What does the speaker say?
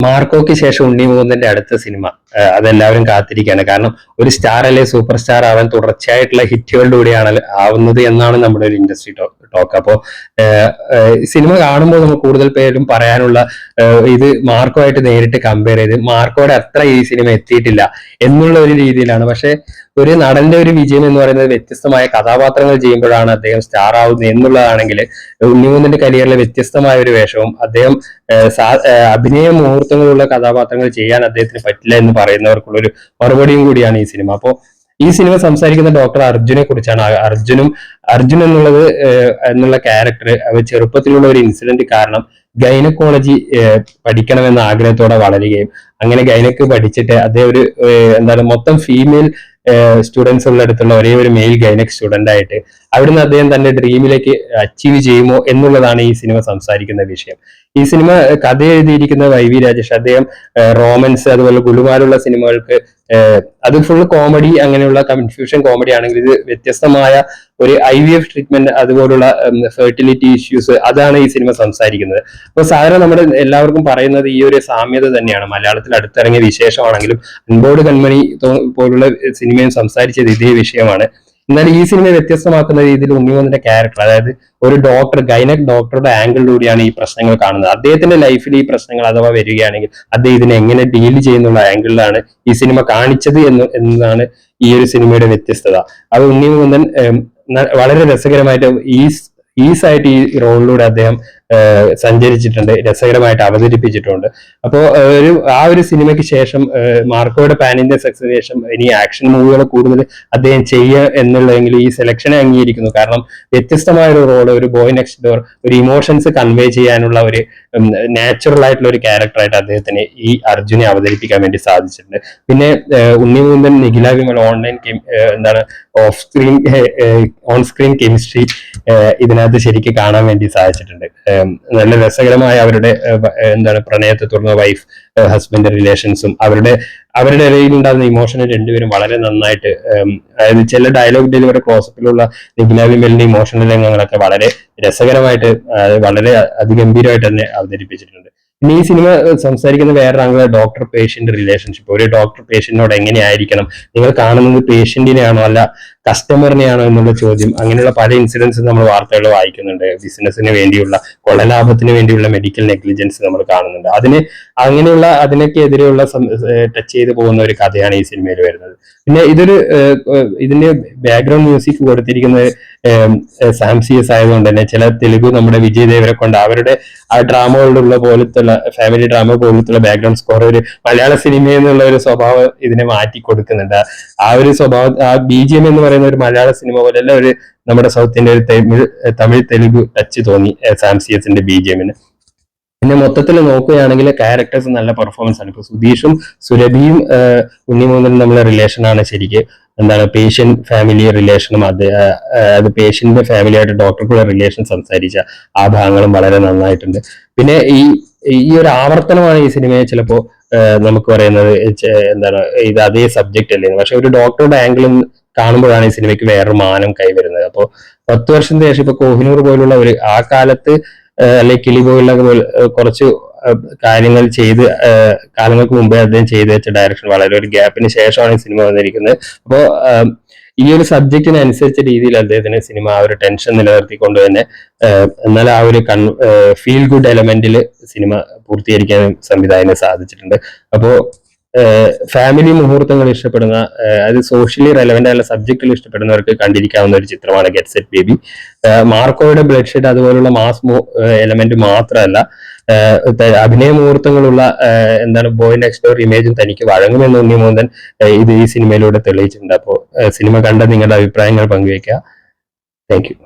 മാർക്കോയ്ക്ക് ശേഷം ഉണ്ണി മുകുന്ദന്റെ അടുത്ത സിനിമ അതെല്ലാവരും കാത്തിരിക്കുകയാണ്. കാരണം ഒരു സ്റ്റാർ അല്ലെ സൂപ്പർ സ്റ്റാർ ആവാൻ തുടർച്ചയായിട്ടുള്ള ഹിറ്റുകളിലൂടെയാണ് ആവുന്നത് എന്നാണ് നമ്മുടെ ഒരു ഇൻഡസ്ട്രി ടോക്ക്. അപ്പോൾ സിനിമ കാണുമ്പോൾ നമുക്ക് കൂടുതൽ പേരും പറയാനുള്ള ഇത് മാർക്കോ ആയിട്ട് നേരിട്ട് കമ്പയർ ചെയ്ത് മാർക്കോയുടെ അത്ര ഈ സിനിമ എത്തിയിട്ടില്ല എന്നുള്ള ഒരു രീതിയിലാണ്. പക്ഷെ ഒരു നടന്റെ ഒരു വിജയം എന്ന് പറയുന്നത് വ്യത്യസ്തമായ കഥാപാത്രങ്ങൾ ചെയ്യുമ്പോഴാണ് അദ്ദേഹം സ്റ്റാർ ആവുന്നത് എന്നുള്ളതാണെങ്കിൽ ഉണ്ണിമുകുന്ദന്റെ കരിയറിലെ വ്യത്യസ്തമായ ഒരു വേഷവും അദ്ദേഹം അഭിനയ മുഹൂർത്തങ്ങളുള്ള കഥാപാത്രങ്ങൾ ചെയ്യാൻ അദ്ദേഹത്തിന് പറ്റില്ല എന്ന് പറയുന്നവർക്കുള്ള ഒരു മറുപടിയും കൂടിയാണ് ഈ സിനിമ. അപ്പോൾ ഈ സിനിമ സംസാരിക്കുന്ന ഡോക്ടർ അർജുനെ കുറിച്ചാണ്. അർജുൻ എന്നുള്ള ക്യാരക്ടർ അവർ ചെറുപ്പത്തിലുള്ള ഒരു ഇൻസിഡന്റ് കാരണം ഗൈനക്കോളജി പഠിക്കണമെന്ന ആഗ്രഹത്തോടെ വളരുകയും അങ്ങനെ ഗൈനക്ക് പഠിച്ചിട്ട് അദ്ദേഹം ഒരു മൊത്തം ഫീമെയിൽ സ്റ്റുഡൻസ് ഉള്ള അടുത്തുള്ള ഒരേ ഒരു മെയിൽ ഗൈനക് സ്റ്റുഡന്റ് ആയിട്ട് അവിടുന്ന് അദ്ദേഹം തന്റെ ഡ്രീമിലേക്ക് അച്ചീവ് ചെയ്യുമോ എന്നുള്ളതാണ് ഈ സിനിമ സംസാരിക്കുന്ന വിഷയം. ഈ സിനിമ കഥ എഴുതിയിരിക്കുന്ന വൈവി രാജേഷ്. അദ്ദേഹം റോമൻസ് അതുപോലെ ഗുലുമാലുള്ള സിനിമകൾക്ക് അത് ഫുൾ കോമഡി, അങ്ങനെയുള്ള കൺഫ്യൂഷൻ കോമഡി ആണെങ്കിൽ ഇത് വ്യത്യസ്തമായ ഒരു IVF ട്രീറ്റ്മെന്റ് അതുപോലുള്ള ഫെർട്ടിലിറ്റി ഇഷ്യൂസ് അതാണ് ഈ സിനിമ സംസാരിക്കുന്നത്. അപ്പൊ സാധാരണ നമ്മുടെ എല്ലാവർക്കും പറയുന്നത് ഈ ഒരു സാമ്യത തന്നെയാണ്. മലയാളത്തിൽ അടുത്തിറങ്ങിയ വിശേഷമാണെങ്കിലും അൻപോട് കൺമണി പോലുള്ള സിനിമയും സംസാരിച്ചത് ഇതേ വിഷയമാണ്. എന്നാൽ ഈ സിനിമ വ്യത്യസ്തമാക്കുന്ന രീതിയിൽ ഉണ്ണിമുകുന്ദന്റെ ക്യാരക്ടർ, അതായത് ഒരു ഡോക്ടർ, ഗൈനക് ഡോക്ടറുടെ ആംഗിളിലൂടെയാണ് ഈ പ്രശ്നങ്ങൾ കാണുന്നത്. അദ്ദേഹത്തിന്റെ ലൈഫിൽ ഈ പ്രശ്നങ്ങൾ അഥവാ വരികയാണെങ്കിൽ അദ്ദേഹം ഇതിനെ എങ്ങനെ ഡീൽ ചെയ്യുന്നുള്ള ആംഗിളിലാണ് ഈ സിനിമ കാണിച്ചത് എന്നതാണ് ഈ ഒരു സിനിമയുടെ വ്യത്യസ്തത. അത് ഉണ്ണിമുകുന്ദൻ വളരെ രസകരമായിട്ട് ഈസായിട്ട് ഈ റോളിലൂടെ അദ്ദേഹം സഞ്ചരിച്ചിട്ടുണ്ട്, രസകരമായിട്ട് അവതരിപ്പിച്ചിട്ടുണ്ട്. അപ്പോൾ ഒരു സിനിമയ്ക്ക് ശേഷം മാർക്കോയുടെ പാൻ ഇന്ത്യ സക്സസിന് ശേഷം ഇനി ആക്ഷൻ മൂവികൾ കൂടുതൽ അദ്ദേഹം ചെയ്യുക എന്നുള്ളതെങ്കിൽ ഈ സെലക്ഷനെ അംഗീകരിക്കുന്നു. കാരണം വ്യത്യസ്തമായ ഒരു റോള്, ഒരു ബോയ് നെക്സ്റ്റ് ഡോർ, ഒരു ഇമോഷൻസ് കൺവേ ചെയ്യാനുള്ള ഒരു നാച്ചുറൽ ആയിട്ടുള്ള ഒരു ക്യാരക്ടറായിട്ട് അദ്ദേഹത്തിന് ഈ അർജുനെ അവതരിപ്പിക്കാൻ വേണ്ടി സാധിച്ചിട്ടുണ്ട്. പിന്നെ Unni Mukundan, Nikhila Vimal on screen chemistry ഇതിനകത്ത് ശരിക്കും കാണാൻ വേണ്ടി സാധിച്ചിട്ടുണ്ട്. നല്ല രസകരമായ അവരുടെ പ്രണയത്തെ തുടർന്ന വൈഫ് ഹസ്ബൻഡ് റിലേഷൻസും അവരുടെ ഇടയിൽ ഉണ്ടാകുന്ന ഇമോഷനെ രണ്ടുപേരും വളരെ നന്നായിട്ട്, അതായത് ചില ഡയലോഗ് ഡെലിവറി ക്ലോസപ്പിലുള്ള നിഖില വിമലിന്റെ ഇമോഷണൽ രംഗങ്ങളൊക്കെ വളരെ രസകരമായിട്ട് വളരെ അതിഗംഭീരമായിട്ട് തന്നെ അവതരിപ്പിച്ചിട്ടുണ്ട്. പിന്നെ ഈ സിനിമ സംസാരിക്കുന്ന വേറെ ആംഗിൾ ഡോക്ടർ പേഷ്യന്റ് റിലേഷൻഷിപ്പ്. ഒരു ഡോക്ടർ പേഷ്യന്റിനോട് എങ്ങനെയായിരിക്കണം, നിങ്ങൾ കാണുന്നത് പേഷ്യന്റിനെയാണോ അല്ല കസ്റ്റമറിനെയാണോ എന്നുള്ള ചോദ്യം. അങ്ങനെയുള്ള പല ഇൻസിഡൻസും നമ്മൾ വാർത്തകൾ വായിക്കുന്നുണ്ട്. ബിസിനസിന് വേണ്ടിയുള്ള, കൊള്ളലാഭത്തിന് വേണ്ടിയുള്ള മെഡിക്കൽ നെഗ്ലിജൻസ് നമ്മൾ കാണുന്നുണ്ട്. അതിനൊക്കെ എതിരെയുള്ള ടച്ച് ചെയ്ത് പോകുന്ന ഒരു കഥയാണ് ഈ സിനിമയിൽ വരുന്നത്. പിന്നെ ഇതിന്റെ ബാക്ക്ഗ്രൗണ്ട് മ്യൂസിക് കൊടുത്തിരിക്കുന്നത് സാം CS ആയതുകൊണ്ട് തന്നെ ചില തെലുഗു നമ്മുടെ വിജയ് ദേവരെ കൊണ്ട് അവരുടെ ആ ഡ്രാമകളിലുള്ള പോലത്തുള്ള ഫാമിലി ഡ്രാമ പോലത്തുള്ള ബാക്ക്ഗ്രൗണ്ട് സ്കോർ ഒരു മലയാള സിനിമ എന്നുള്ള ഒരു സ്വഭാവം ഇതിനെ മാറ്റി കൊടുക്കുന്നുണ്ട്. ആ ഒരു സ്വഭാവം, ആ BGM എന്ന് പറയുന്ന ഒരു മലയാള സിനിമ പോലെയല്ല ഒരു നമ്മുടെ സൗത്ത് ഇന്ത്യ ഒരു തമിഴ് തെലുഗു ടച്ച് തോന്നി സാം CSന്റെ BGMന്. പിന്നെ മൊത്തത്തിൽ നോക്കുകയാണെങ്കിൽ ക്യാരക്ടേഴ്സ് നല്ല പെർഫോമൻസ് ആണ്. ഇപ്പൊ സുധീഷും സുരഭിയും ഉണ്ണിമുകുന്ദനും തമ്മിലുള്ള റിലേഷനാണ് ശരിക്ക് പേഷ്യന്റ് ഫാമിലി റിലേഷനും അത് പേഷ്യന്റിന്റെ ഫാമിലിയായിട്ട് ഡോക്ടർക്കുള്ള റിലേഷൻ സംസാരിച്ച ആ ഭാഗങ്ങളും വളരെ നന്നായിട്ടുണ്ട്. പിന്നെ ഈ ഒരു ആവർത്തനമാണ് ഈ സിനിമയെ ചിലപ്പോ നമുക്ക് പറയുന്നത് ഇത് അതേ സബ്ജക്റ്റ് അല്ലേ, പക്ഷെ ഒരു ഡോക്ടറുടെ ആംഗിളും കാണുമ്പോഴാണ് ഈ സിനിമയ്ക്ക് വേറൊരു മാനം കൈവരുന്നത്. അപ്പോൾ 10 വർഷത്തിന് ശേഷം ഇപ്പൊ കോഹിനൂർ പോലുള്ള ആ കാലത്ത് അല്ലെങ്കിൽ കിളി പോലുള്ള കുറച്ച് കാര്യങ്ങൾ ചെയ്ത് കാലങ്ങൾക്ക് മുമ്പേ അദ്ദേഹം ചെയ്തു വെച്ച ഡയറക്ഷൻ വളരെ ഒരു ഗ്യാപ്പിന് ശേഷമാണ് ഈ സിനിമ വന്നിരിക്കുന്നത്. അപ്പോൾ ഈ ഒരു സബ്ജക്റ്റിനനുസരിച്ച രീതിയിൽ അദ്ദേഹത്തിന് സിനിമ ആ ഒരു ടെൻഷൻ നിലനിർത്തിക്കൊണ്ട് തന്നെ എന്നാൽ ആ ഒരു ഫീൽ ഗുഡ് എലമെന്റിൽ സിനിമ പൂർത്തീകരിക്കാൻ സംവിധായകന് സാധിച്ചിട്ടുണ്ട്. അപ്പോൾ ഫാമിലി മുഹൂർത്തങ്ങൾ ഇഷ്ടപ്പെടുന്ന, അത് സോഷ്യലി റെലവെന്റ് ആയുള്ള സബ്ജക്റ്റുകൾ ഇഷ്ടപ്പെടുന്നവർക്ക് കണ്ടിരിക്കാവുന്ന ഒരു ചിത്രമാണ് get set baby. മാർക്കോയുടെ blood shed അതുപോലുള്ള മാസ് എലമെന്റ് മാത്രമല്ല, അഭിനയ മുഹൂർത്തങ്ങളുള്ള ബോയ് നെക്സ്റ്റ് ഡോർ ഇമേജും തനിക്ക് വഴങ്ങുമെന്ന് ഉണ്ണിമുകുന്ദൻ ഈ സിനിമയിലൂടെ തെളിയിച്ചിട്ടുണ്ട്. അപ്പോൾ സിനിമ കണ്ട നിങ്ങളുടെ അഭിപ്രായങ്ങൾ പങ്കുവയ്ക്കുക. Thank you.